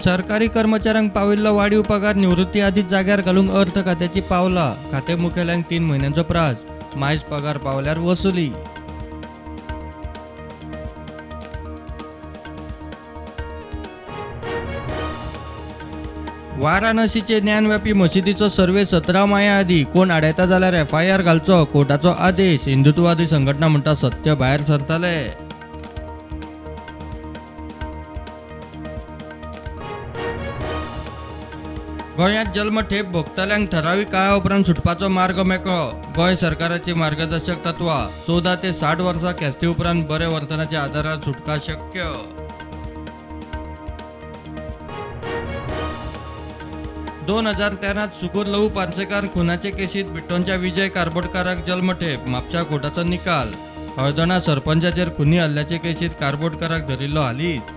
सरकारी कर्मचाऱ्यांक पाविल्लो वाडीव पगार निवृत्ती आदीच जाग्यार घालूंक अर्थ खात्याची पावलां. खाते मुखेल्यांक 3 म्हयन्यांचो प्राझ. मायज पगार पावल्यार वसुली. वाराणसीचे ज्ञानव्यापी मशिदीचो सर्वे 17 माया आदी कोण आडायता जाल्यार FIR घालचो, कोर्टाचो आदेश. हिंदुत्ववादी संघटना म्हणटा सत्य भायर सरतले. गोंयांत जल्मठेप भोगतल्यांक ठरावीक काळा उपरांत सुटपाचो मार्ग मेकळो. गोंय सरकाराची मार्गदर्शक तत्वां. 14 ते 60 वर्सां केस्ते उपरांत बरे वर्तनाच्या आदारार सुटका शक्य. दोन 2013 सुगूर लहू पार्सेकार खुनाचे केशीत बिट्टोंच्या विजय कारबोटकाराक जल्मठेप. म्हापशा कोर्टाचो निकाल. हळदणा सरपंचाचेर खुनी हल्ल्याचे केशीत कारबोटकाराक धरिल्लो हालींच.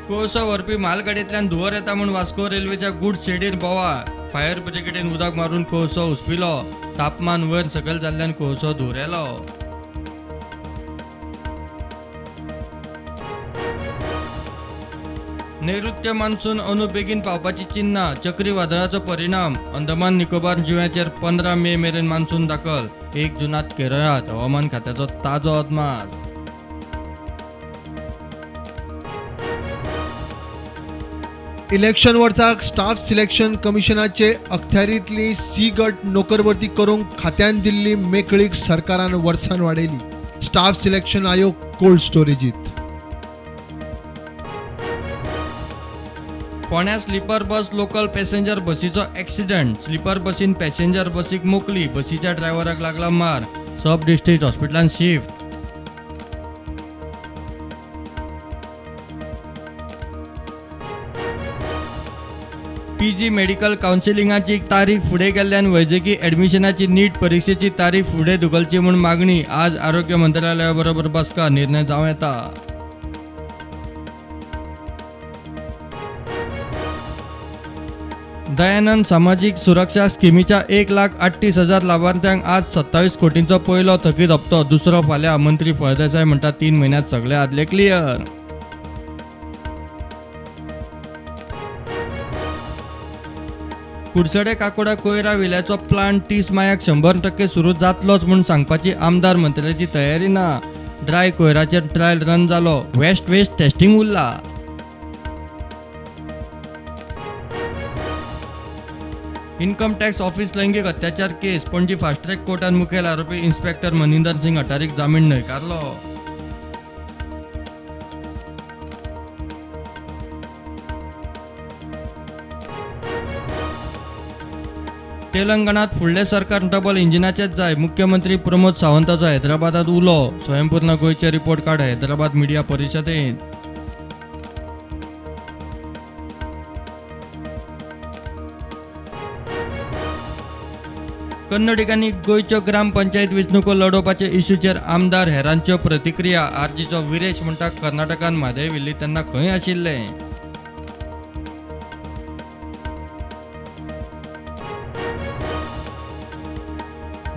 कोळसो व्हरपी म्हालगाडयेंतल्यान धुंवर येता म्हूण वास्को रेल्वेच्या गुड्स शेडीर बोवाळ. फायर ब्रिगेडीन उदक मारून कोळसो हुस्पिलो. तापमान वयर सकयल जाल्ल्यान कोळसो धुंवरेलो. नैऋत्य मान्सून अंदू बेगीन पावपाची चिन्नां. चक्रीवादळाचो परिणाम. अंदमान निकोबार जुंव्याचेर 15 मे मेरेन मान्सून दाखल. 1 जूनांत केरळांत. हवामान खात्याचो ताजो अदमास. इलेक्शन वर्साक स्टाफ सिलेक्शन कमिशनाचे अखत्यारींतली सी गट नोकरभरती करूंक खात्यान दिल्ली मेकळीक सरकारान वर्सान वाडयली. स्टाफ सिलेक्शन आयोग कोल्ड स्टोरेजीत. फोंड्या स्लीपर बस लोकल पॅसेंजर बसीचो ॲक्सिडंट. स्लीपर बसीन पॅसेंजर बसीक मोकली. बसीच्या ड्रायव्हराक लागला मार. सब डिस्ट्रिक्ट हॉस्पिटलान शिफ्ट. PG मेडिकल कावन्सिलिंगाची तारीख फुडें गेल्ल्यान वैजकी ॲडमिशनाची नीट परीक्षेची तारीख फुडें धुकलची म्हूण मागणी. आज आरोग्य मंत्रालया बरोबर बसका. निर्णय जावं येता. दयानंद सामाजिक सुरक्षा स्किमीच्या 1,38,000 लाभार्थ्यांक आज 27 कोटींचो पयलो थकीत हप्तो. दुसरो फाल्यां. मंत्री फळदेसाय म्हणटा 3 म्हयन्यांत सगळे आदले क्लियर. कुडचडे काकोडा कोयरा विल्याचो प्लांट 30 मायाक 100% सुरू जातलोच म्हूण सांगपाची आमदार मंत्र्याची तयारी ना. ड्राय कोयराचेर ट्रायल रन जालो. वेस्ट टेस्टिंग उरला. इन्कम टॅक्स ऑफिस लैंगिक अत्याचार केस. पणजी फास्ट ट्रॅक कोर्टान मुखेल आरोपी इन्स्पेक्टर मनिंदर सिंग अटारीक जामीन न्हयकारलो. तेलंगणात फुडले सरकार डबल इंजिनाचेच जाय. मुख्यमंत्री प्रमोद सावंताचो हैदराबादात उलो. स्वयंपूर्ण गोंयचे रिपोर्ट कार्ड हैदराबाद मिडिया परिशदेंत. कन्नडिकांनी गोंयच्यो ग्रामपंचायत वेंचणुको लडोवपाचे इश्यूचेर आमदार हेरांच्यो प्रतिक्रिया. आरजीचो विरेश म्हणटा कर्नाटकान म्हादय व्हेल्ली तेन्ना खंय आशिल्ले.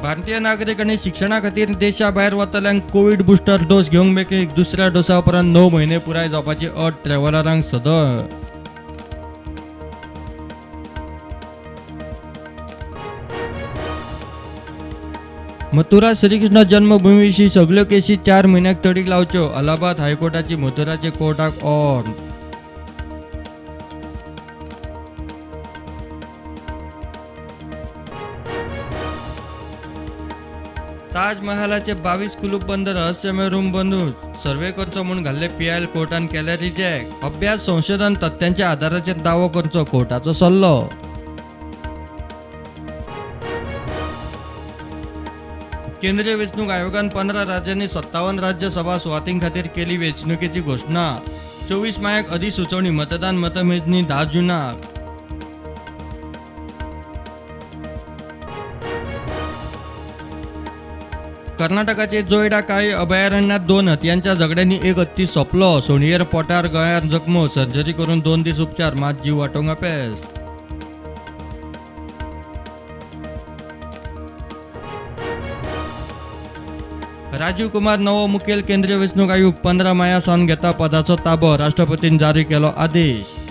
भारतीय नागरिकांनी शिक्षणा खातीर देशा भायर वतल्यांक कोविड बुस्टर डोस घेवंक मेकळीक. दुसऱ्या डोसा उपरांत 9 म्हयने पुराय जावपाची अट ट्रॅव्हलरांक सदळ. मथुरा श्रीकृष्ण जन्मभूमी विशीं सगळ्यो केसी 4 म्हयन्याक तडीक लावच्यो. अलाहाबाद हायकोर्टाची मथुराचे कोर्टाक ऑर्डर. ताज महालाचे 22 कुलूप बंद. रहस्यमय रूम बंद. सर्वे करचो म्हूण घाल्ले PIL कोर्टान केले रिजेक्ट. अभ्यास संशोधन तथ्यांच्या आधाराचेर दावो करचो कोर्टाचो सल्लो. केंद्रीय वेंचणूक आयोगान 15 राज्यांनी 57 राज्यसभा सुवातीं खातीर केली वेंचणुकेची घोषणा. 24 मायाक अधिसुचोवणी. मतदान मतमेजणी 10 जूनाक. कर्नाटकाचे जोयडा काळी अभयारण्यात 2 हत्यांच्या झगड्यांनी एक हत्ती सोंपलो. सोणयेर पोटार गळ्यार जखमो. सर्जरी करून 2 दीस उपचार. मात जीव वाटोवंक अपेस. राजीव कुमार नवो मुखेल केंद्रीय वेंचणूक आयुक्त 15 माया सावन घेता पदाचो ताबो. राष्ट्रपतीन जारी केलो आदेश.